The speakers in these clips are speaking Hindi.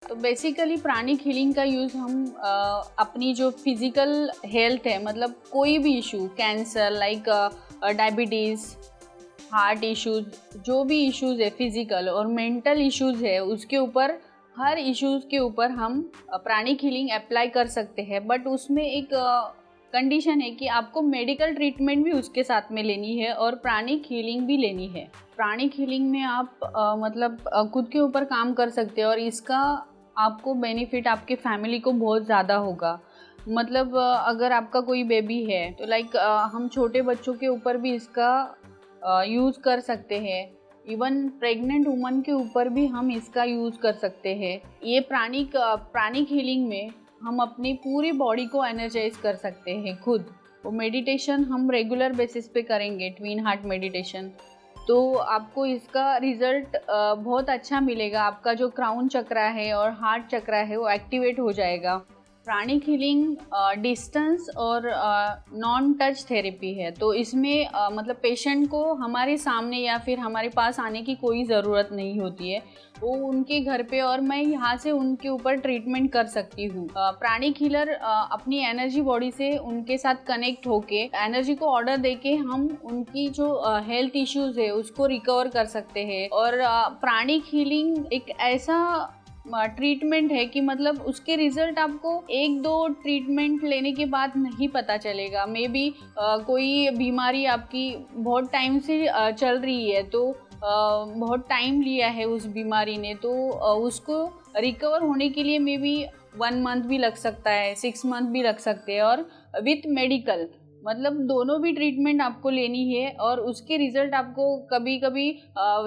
तो बेसिकली प्राणिक हीलिंग का यूज़ हम अपनी जो फिज़िकल हेल्थ है, मतलब कोई भी issue, cancer like diabetes, heart issues, जो भी इश्यूज़ है फिज़िकल और मेंटल इश्यूज़ है, उसके ऊपर हर इश्यूज़ के ऊपर हम प्राणिक हीलिंग अप्लाई कर सकते हैं। बट उसमें एक कंडीशन है कि आपको मेडिकल ट्रीटमेंट भी उसके साथ में लेनी है और प्राणिक हीलिंग भी लेनी है। प्राणिक हीलिंग में आप खुद के ऊपर काम कर सकते हैं और इसका आपको बेनिफिट आपके फैमिली को बहुत ज़्यादा होगा। मतलब अगर आपका कोई बेबी है तो लाइक हम छोटे बच्चों के ऊपर भी इसका यूज़ कर सकते हैं। इवन प्रेग्नेंट वुमन के ऊपर भी हम इसका यूज़ कर सकते हैं। ये प्राणिक हीलिंग में हम अपनी पूरी बॉडी को एनर्जाइज कर सकते हैं खुद। वो मेडिटेशन हम रेगुलर बेसिस पे करेंगे, ट्विन हार्ट मेडिटेशन, तो आपको इसका रिज़ल्ट बहुत अच्छा मिलेगा। आपका जो क्राउन चक्रा है और हार्ट चक्रा है वो एक्टिवेट हो जाएगा। प्राणिक हीलिंग डिस्टेंस और नॉन टच थेरेपी है, तो इसमें मतलब पेशेंट को हमारे सामने या फिर हमारे पास आने की कोई ज़रूरत नहीं होती है। वो उनके घर पे और मैं यहाँ से उनके ऊपर ट्रीटमेंट कर सकती हूँ। प्राणिक हीलर अपनी एनर्जी बॉडी से उनके साथ कनेक्ट होके एनर्जी को ऑर्डर देके हम उनकी जो हेल्थ इश्यूज़ है उसको रिकवर कर सकते हैं। और प्राणिक हीलिंग एक ऐसा ट्रीटमेंट है कि मतलब उसके रिजल्ट आपको 1-2 ट्रीटमेंट लेने के बाद नहीं पता चलेगा। मे बी कोई बीमारी आपकी बहुत टाइम से चल रही है, तो बहुत टाइम लिया है उस बीमारी ने, तो उसको रिकवर होने के लिए मे बी 1 मंथ भी लग सकता है, 6 मंथ भी लग सकते हैं। और विथ मेडिकल मतलब दोनों भी ट्रीटमेंट आपको लेनी है और उसके रिजल्ट आपको कभी कभी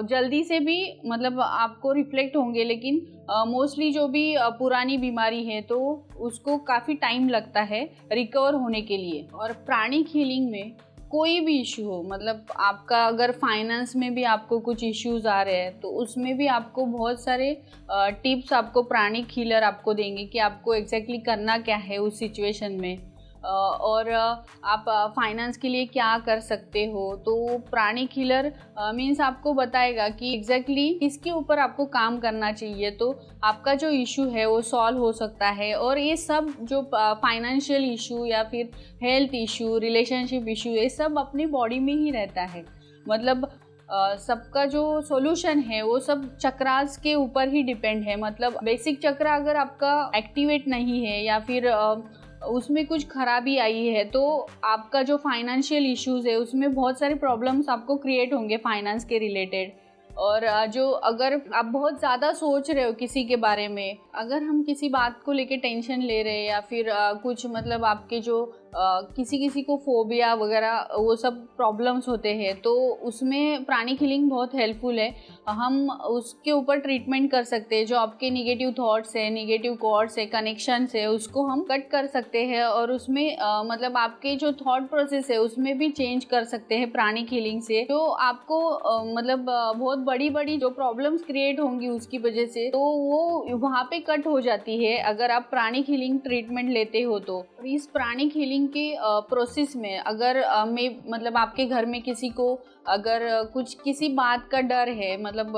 जल्दी से भी मतलब आपको रिफ्लेक्ट होंगे, लेकिन मोस्टली जो भी पुरानी बीमारी है तो उसको काफ़ी टाइम लगता है रिकवर होने के लिए। और प्राणिक हीलिंग में कोई भी इशू हो, मतलब आपका अगर फाइनेंस में भी आपको कुछ इश्यूज आ रहे हैं तो उसमें भी आपको बहुत सारे टिप्स आपको प्राणिक हीलर आपको देंगे कि आपको एग्जैक्टली करना क्या है उस सिचुएशन में, और आप फाइनेंस के लिए क्या कर सकते हो। तो प्राणिक हीलर मीन्स आपको बताएगा कि एग्जैक्टली किसके ऊपर आपको काम करना चाहिए, तो आपका जो इशू है वो सॉल्व हो सकता है। और ये सब जो फाइनेंशियल इशू या फिर हेल्थ इशू, रिलेशनशिप इशू, ये सब अपनी बॉडी में ही रहता है। मतलब सबका जो सॉल्यूशन है वो सब चक्रास के ऊपर ही डिपेंड है। मतलब बेसिक चक्रा अगर आपका एक्टिवेट नहीं है या फिर उसमें कुछ खराबी आई है तो आपका जो फाइनेंशियल इश्यूज़ है उसमें बहुत सारे प्रॉब्लम्स आपको क्रिएट होंगे फाइनेंस के रिलेटेड। और जो अगर आप बहुत ज़्यादा सोच रहे हो किसी के बारे में, अगर हम किसी बात को लेके टेंशन ले रहे हैं या फिर कुछ मतलब आपके जो किसी को फोबिया वगैरह वो सब प्रॉब्लम्स होते हैं, तो उसमें प्राणिक हीलिंग बहुत हेल्पफुल है। हम उसके ऊपर ट्रीटमेंट कर सकते हैं। जो आपके निगेटिव थॉट्स है, निगेटिव कॉर्ड्स है, कनेक्शंस है, उसको हम कट कर सकते हैं और उसमें मतलब आपके जो थॉट प्रोसेस है उसमें भी चेंज कर सकते हैं प्राणिक हीलिंग से। तो आपको मतलब बहुत बड़ी जो प्रॉब्लम्स क्रिएट होंगी उसकी वजह से, तो वो वहाँ पे कट हो जाती है अगर आप प्राणिक हीलिंग ट्रीटमेंट लेते हो। तो इस प्राणिक हीलिंग के प्रोसेस में अगर मतलब आपके घर में किसी को अगर कुछ किसी बात का डर है, मतलब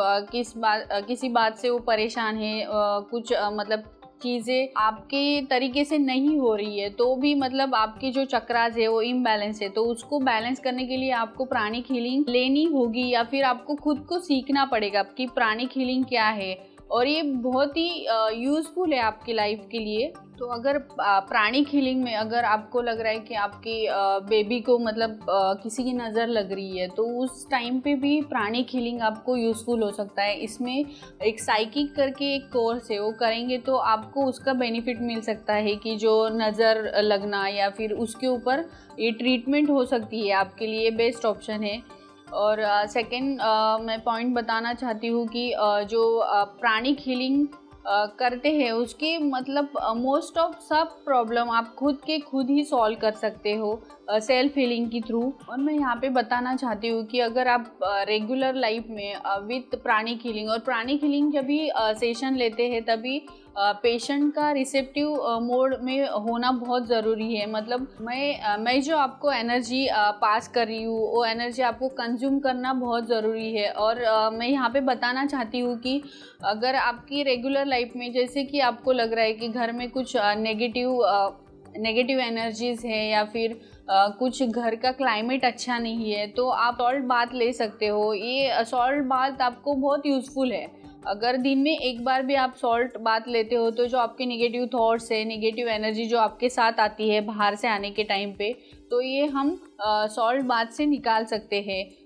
किसी बात से वो परेशान है, कुछ मतलब चीज़ें आपके तरीके से नहीं हो रही है, तो भी मतलब आपके जो चक्रास है वो इम्बैलेंस है, तो उसको बैलेंस करने के लिए आपको प्राणिक हीलिंग लेनी होगी या फिर आपको खुद को सीखना पड़ेगा कि प्राणिक हीलिंग क्या है। और ये बहुत ही यूज़फुल है आपकी लाइफ के लिए। तो अगर प्राणिक हीलिंग में अगर आपको लग रहा है कि आपकी बेबी को मतलब किसी की नज़र लग रही है, तो उस टाइम पे भी प्राणिक हीलिंग आपको यूज़फुल हो सकता है। इसमें एक साइकिक करके एक कोर्स है, वो करेंगे तो आपको उसका बेनिफिट मिल सकता है कि जो नज़र लगना या फिर उसके ऊपर ये ट्रीटमेंट हो सकती है, आपके लिए बेस्ट ऑप्शन है। और सेकंड मैं पॉइंट बताना चाहती हूँ कि जो प्राणिक हीलिंग करते हैं उसके मतलब मोस्ट ऑफ सब प्रॉब्लम आप खुद ही सॉल्व कर सकते हो सेल्फ हीलिंग के थ्रू। और मैं यहाँ पे बताना चाहती हूँ कि अगर आप रेगुलर लाइफ में विथ प्राणिक हीलिंग, और प्राणिक हीलिंग जब भी सेशन लेते हैं तभी पेशेंट का रिसेप्टिव मोड में होना बहुत ज़रूरी है। मतलब मैं जो आपको एनर्जी पास कर रही हूँ वो एनर्जी आपको कंज्यूम करना बहुत ज़रूरी है। और मैं यहाँ पे बताना चाहती हूँ कि अगर आपकी रेगुलर लाइफ में, जैसे कि आपको लग रहा है कि घर में कुछ नेगेटिव एनर्जीज है या फिर कुछ घर का क्लाइमेट अच्छा नहीं है, तो आप सॉल्ट बाथ ले सकते हो। ये सॉल्ट बाथ आपको बहुत यूज़फुल है। अगर दिन में एक बार भी आप सॉल्ट बाथ लेते हो तो जो आपके नेगेटिव थॉट्स है, नेगेटिव एनर्जी जो आपके साथ आती है बाहर से आने के टाइम पे, तो ये हम सॉल्ट बाथ से निकाल सकते हैं।